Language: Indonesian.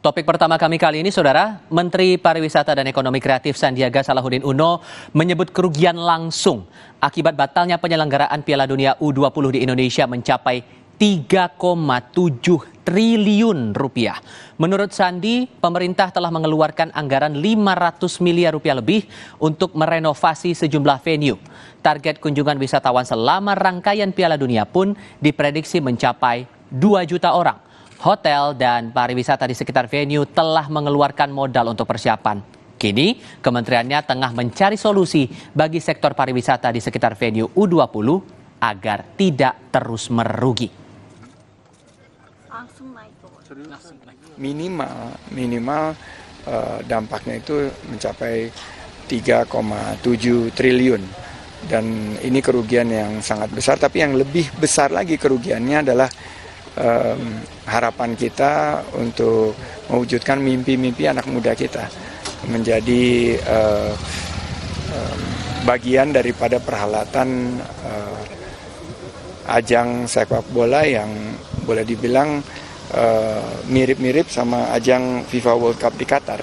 Topik pertama kami kali ini, Saudara, Menteri Pariwisata dan Ekonomi Kreatif Sandiaga Salahuddin Uno menyebut kerugian langsung akibat batalnya penyelenggaraan Piala Dunia U20 di Indonesia mencapai 3,7 triliun rupiah. Menurut Sandi, pemerintah telah mengeluarkan anggaran 500 miliar rupiah lebih untuk merenovasi sejumlah venue. Target kunjungan wisatawan selama rangkaian Piala Dunia pun diprediksi mencapai 2 juta orang. Hotel dan pariwisata di sekitar venue telah mengeluarkan modal untuk persiapan. Kini, kementeriannya tengah mencari solusi bagi sektor pariwisata di sekitar venue U20 agar tidak terus merugi. Minimal dampaknya itu mencapai 3,7 triliun. Dan ini kerugian yang sangat besar, tapi yang lebih besar lagi kerugiannya adalah harapan kita untuk mewujudkan mimpi-mimpi anak muda kita menjadi bagian daripada perhelatan ajang sepak bola yang boleh dibilang mirip-mirip sama ajang FIFA World Cup di Qatar.